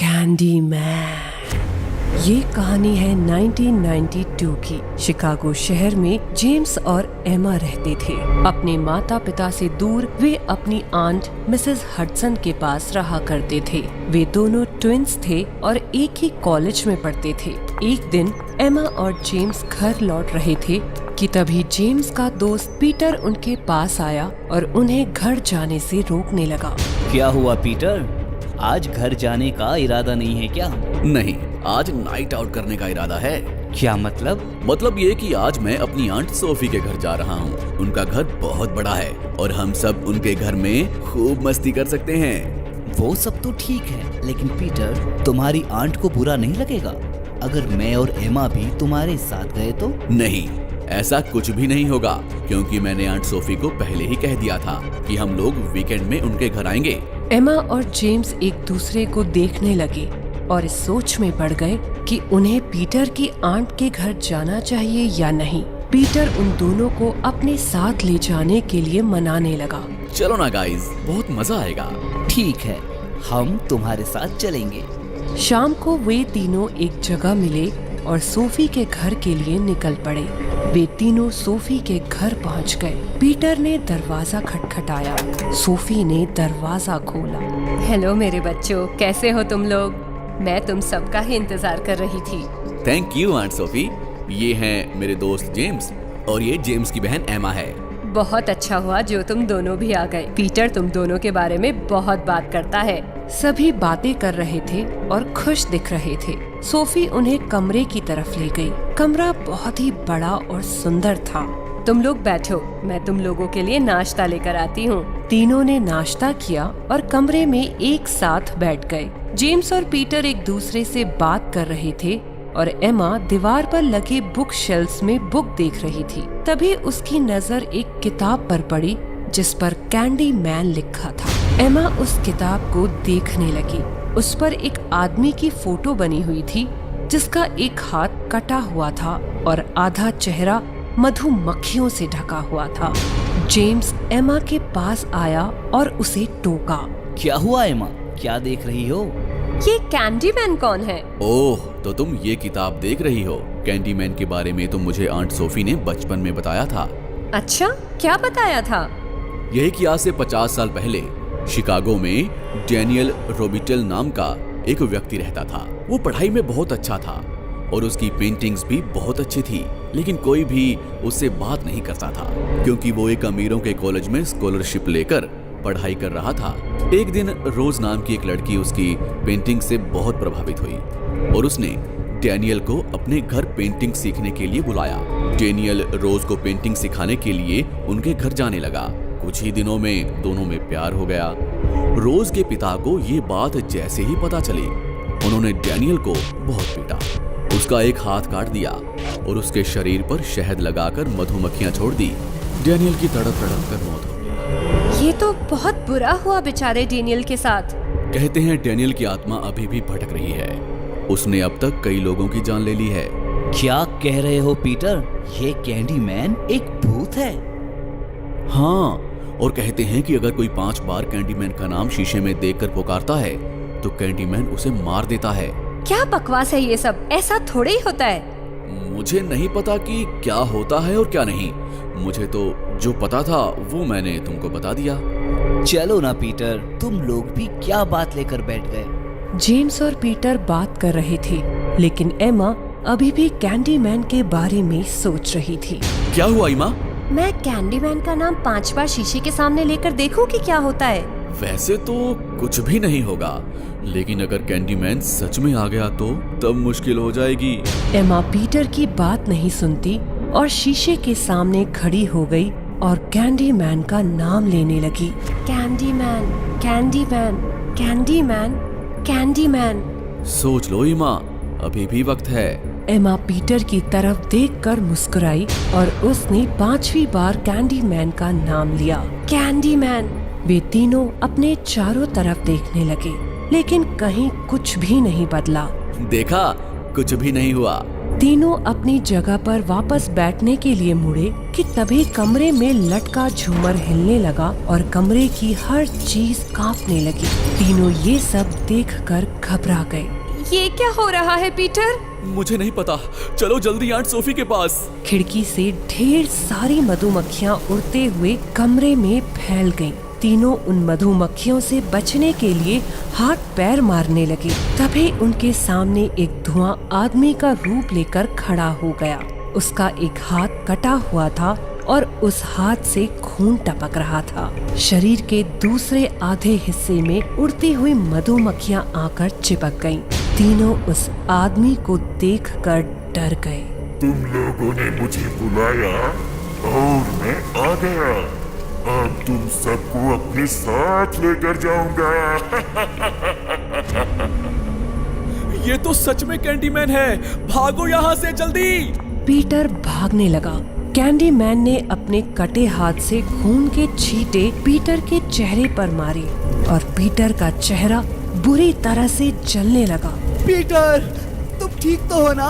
Candy man. ये कहानी है 1992 की। शिकागो शहर में जेम्स और एमा रहते थे। अपने माता पिता से दूर वे अपनी आंट मिसेस हडसन के पास रहा करते थे। वे दोनों ट्विंस थे और एक ही कॉलेज में पढ़ते थे। एक दिन एमा और जेम्स घर लौट रहे थे कि तभी जेम्स का दोस्त पीटर उनके पास आया और उन्हें घर जाने से रोकने लगा। क्या हुआ पीटर, आज घर जाने का इरादा नहीं है क्या? नहीं, आज नाइट आउट करने का इरादा है। क्या मतलब? मतलब ये कि आज मैं अपनी आंट सोफी के घर जा रहा हूँ। उनका घर बहुत बड़ा है और हम सब उनके घर में खूब मस्ती कर सकते हैं। वो सब तो ठीक है, लेकिन पीटर, तुम्हारी आंट को बुरा नहीं लगेगा अगर मैं और एमा भी तुम्हारे साथ गए तो? नहीं, ऐसा कुछ भी नहीं होगा, क्योंकि मैंने आंट सोफी को पहले ही कह दिया था कि हम लोग वीकेंड में उनके घर आएंगे। एमा और जेम्स एक दूसरे को देखने लगे और इस सोच में पड़ गए कि उन्हें पीटर की आंट के घर जाना चाहिए या नहीं। पीटर उन दोनों को अपने साथ ले जाने के लिए मनाने लगा। चलो ना गाइस, बहुत मजा आएगा। ठीक है, हम तुम्हारे साथ चलेंगे। शाम को वे तीनों एक जगह मिले और सोफी के घर के लिए निकल पड़े। वे तीनों सोफी के घर पहुंच गए। पीटर ने दरवाजा खटखटाया। सोफी ने दरवाजा खोला। हेलो मेरे बच्चों, कैसे हो तुम लोग? मैं तुम सबका ही इंतजार कर रही थी। Thank you aunt Sophie. ये हैं मेरे दोस्त जेम्स और ये जेम्स की बहन एमा है। बहुत अच्छा हुआ जो तुम दोनों भी आ गए। पीटर तुम दोनों के बारे में बहुत बात करता है। सभी बातें कर रहे थे और खुश दिख रहे थे। सोफी उन्हें कमरे की तरफ ले गई। कमरा बहुत ही बड़ा और सुंदर था। तुम लोग बैठो, मैं तुम लोगों के लिए नाश्ता लेकर आती हूँ। तीनों ने नाश्ता किया और कमरे में एक साथ बैठ गए। जेम्स और पीटर एक दूसरे से बात कर रहे थे और एमा दीवार पर लगे बुक शेल्फ्स में बुक देख रही थी। तभी उसकी नजर एक किताब पर पड़ी जिस पर कैंडी मैन लिखा था। एमा उस किताब को देखने लगी। उस पर एक आदमी की फोटो बनी हुई थी जिसका एक हाथ कटा हुआ था और आधा चेहरा मधुमक्खियों से ढका हुआ था। जेम्स एमा के पास आया और उसे टोका। क्या हुआ एमा, क्या देख रही हो? ये कैंडी मैन कौन है? ओह, तो तुम ये किताब देख रही हो। कैंडी मैन के बारे में तो मुझे आंट सोफी ने बचपन में बताया था। अच्छा, क्या बताया था? यही कि आज से 50 साल पहले शिकागो में डैनियल रोबिटेल नाम का एक व्यक्ति रहता था। वो पढ़ाई में बहुत अच्छा था और उसकी पेंटिंग्स भी बहुत अच्छी थी, लेकिन कोई भी उससे बात नहीं करता था क्योंकि वो एक अमीरों के कॉलेज में स्कॉलरशिप लेकर पढ़ाई कर रहा था। एक दिन रोज नाम की एक लड़की उसकी पेंटिंग से बहुत प्रभावित हुई और उसने डैनियल को अपने घर पेंटिंग सीखने के लिए बुलाया। डैनियल रोज को पेंटिंग सिखाने के लिए उनके घर जाने लगा। कुछ ही दिनों में दोनों में प्यार हो गया। रोज के पिता को ये बात जैसे ही पता चली, उन्होंने डैनियल को बहुत पीटा। उसका एक हाथ काट दिया और उसके शरीर पर शहद लगाकर मधुमक्खियां छोड़ दी। डैनियल की तड़प तड़प कर मौत हो गई। ये तो बहुत बुरा हुआ बेचारे डैनियल के साथ। कहते हैं डैनियल की आत्मा अभी भी भटक रही है। उसने अब तक कई लोगों की जान ले ली है। क्या कह रहे हो पीटर, ये कैंडी मैन एक भूत है? हाँ, और कहते हैं कि अगर कोई 5 बार कैंडी मैन का नाम शीशे में देखकर पुकारता है तो कैंडी मैन उसे मार देता है। क्या बकवास है ये सब, ऐसा थोड़े ही होता है। मुझे नहीं पता कि क्या होता है और क्या नहीं। मुझे तो जो पता था वो मैंने तुमको बता दिया। चलो ना पीटर, तुम लोग भी क्या बात लेकर बैठ गए? जेम्स और पीटर बात कर रहे थे, लेकिन एमा अभी भी कैंडी मैन के बारे में सोच रही थी। क्या हुआ एमा? मैं कैंडी मैन का नाम 5 बार शीशे के सामने लेकर देखूं कि क्या होता है। वैसे तो कुछ भी नहीं होगा, लेकिन अगर कैंडी मैन सच में आ गया तो तब मुश्किल हो जाएगी। एमा पीटर की बात नहीं सुनती और शीशे के सामने खड़ी हो गई और कैंडी मैन का नाम लेने लगी। Candy man, candy man, candy man, candy man. सोच लो एमा, अभी भी वक्त है। एमा पीटर की तरफ देखकर मुस्कुराई और उसने 5वीं बार कैंडी मैन का नाम लिया। Candy man. वे तीनों अपने चारों तरफ देखने लगे, लेकिन कहीं कुछ भी नहीं बदला। देखा, कुछ भी नहीं हुआ। तीनों अपनी जगह पर वापस बैठने के लिए मुड़े कि तभी कमरे में लटका झूमर हिलने लगा और कमरे की हर चीज कांपने लगी। तीनों ये सब देखकर घबरा गए। ये क्या हो रहा है पीटर? मुझे नहीं पता, चलो जल्दी आंट सोफी के पास। खिड़की से ढेर सारी मधुमक्खियाँ उड़ते हुए कमरे में फैल गईं। तीनों उन मधुमक्खियों से बचने के लिए हाथ पैर मारने लगे। तभी उनके सामने एक धुआं आदमी का रूप लेकर खड़ा हो गया। उसका एक हाथ कटा हुआ था और उस हाथ से खून टपक रहा था। शरीर के दूसरे आधे हिस्से में उड़ती हुई मधुमक्खियाँ आकर चिपक गईं। तीनों उस आदमी को देखकर डर गए। तुम लोगों ने मुझे बुलाया और मैं आ गया। अब तुम सबको अपने साथ लेकर जाऊंगा। ये तो सच में कैंडीमैन है, भागो यहाँ से जल्दी। पीटर भागने लगा। कैंडीमैन ने अपने कटे हाथ से खून के छींटे पीटर के चेहरे पर मारे और पीटर का चेहरा बुरी तरह से जलने लगा। पीटर, तुम ठीक तो हो ना?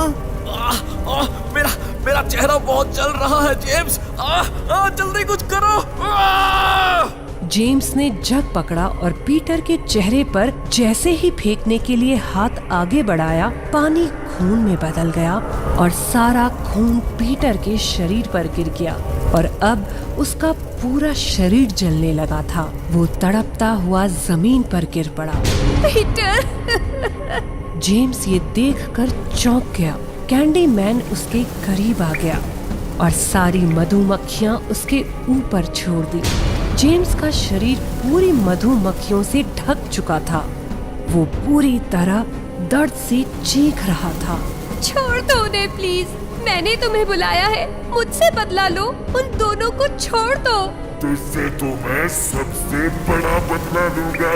मेरा चेहरा बहुत जल रहा है जेम्स। जल्दी कुछ करो। जेम्स ने जग पकड़ा और पीटर के चेहरे पर जैसे ही फेंकने के लिए हाथ आगे बढ़ाया, पानी खून में बदल गया और सारा खून पीटर के शरीर पर गिर गया और अब उसका पूरा शरीर जलने लगा था। वो तड़पता हुआ जमीन पर गिर पड़ा। पीटर! जेम्स ये देखकर चौंक गया। कैंडीमैन उसके करीब आ गया और सारी मधुमक्खियां उसके ऊपर छोड़ दी। जेम्स का शरीर पूरी मधुमक्खियों से ढक चुका था। वो पूरी तरह दर्द से चीख रहा था। छोड़ दो उन्हें प्लीज, मैंने तुम्हें बुलाया है, मुझसे बदला लो, उन दोनों को छोड़ दो। तुझसे तो मैं सबसे बड़ा बदला लूंगा।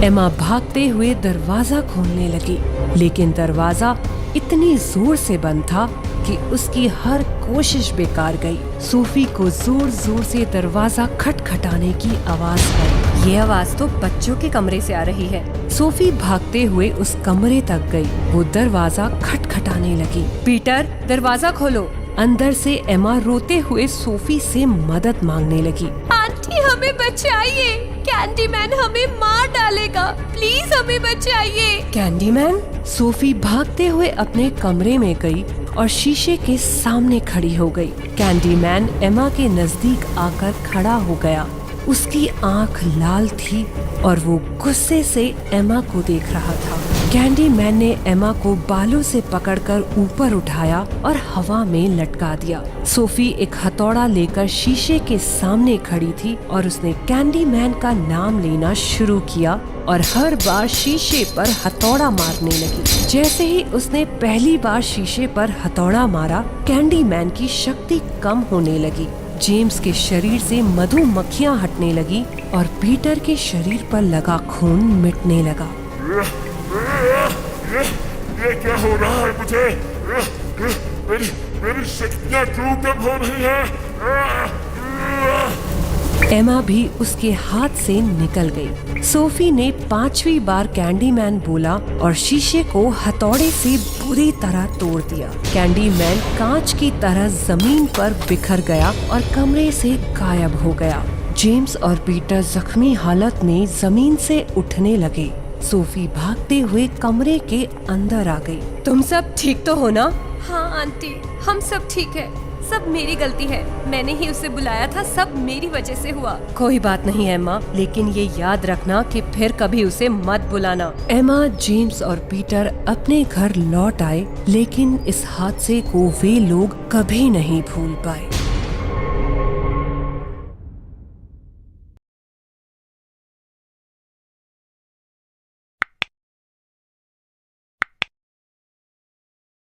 एमा भागते हुए दरवाजा खोलने लगी, लेकिन दरवाजा इतनी जोर से बंद था कि उसकी हर कोशिश बेकार गई। सोफी को जोर जोर से दरवाजा खटखटाने की आवाज आई। ये आवाज तो बच्चों के कमरे से आ रही है। सोफी भागते हुए उस कमरे तक गई। वो दरवाजा खटखटाने लगी। पीटर, दरवाजा खोलो। अंदर से एमा रोते हुए सोफी से मदद मांगने लगी। आंटी हमें बचाइए, कैंडीमैन हमें मार डालेगा, प्लीज हमें बचाइए। कैंडीमैन? सोफी भागते हुए अपने कमरे में गई और शीशे के सामने खड़ी हो गई। कैंडीमैन एमा के नजदीक आकर खड़ा हो गया। उसकी आंख लाल थी और वो गुस्से से एमा को देख रहा था। कैंडीमैन ने एमा को बालों से पकड़कर ऊपर उठाया और हवा में लटका दिया। सोफी एक हथौड़ा लेकर शीशे के सामने खड़ी थी और उसने कैंडीमैन का नाम लेना शुरू किया और हर बार शीशे पर हथौड़ा मारने लगी। जैसे ही उसने पहली बार शीशे पर हथौड़ा मारा, कैंडीमैन की शक्ति कम होने लगी। जेम्स के शरीर से मधुमक्खियां हटने लगी और पीटर के शरीर पर लगा खून मिटने लगा। ये क्या हो रहा है मुझे? मेरी शक्तियाँ क्यों कम हो रही हैं? एमा भी उसके हाथ से निकल गई। सोफी ने 5वीं बार कैंडीमैन बोला और शीशे को हथौड़े से बुरी तरह तोड़ दिया। कैंडीमैन कांच की तरह जमीन पर बिखर गया और कमरे से गायब हो गया। जेम्स और पीटर जख्मी हालत में जमीन से उठने लगे। सोफी भागते हुए कमरे के अंदर आ गई। तुम सब ठीक तो हो ना? हाँ आंटी, हम सब ठीक है। सब मेरी गलती है, मैंने ही उसे बुलाया था, सब मेरी वजह से हुआ। कोई बात नहीं एमा, लेकिन ये याद रखना कि फिर कभी उसे मत बुलाना। एमा, जेम्स और पीटर अपने घर लौट आए, लेकिन इस हादसे को वे लोग कभी नहीं भूल पाए।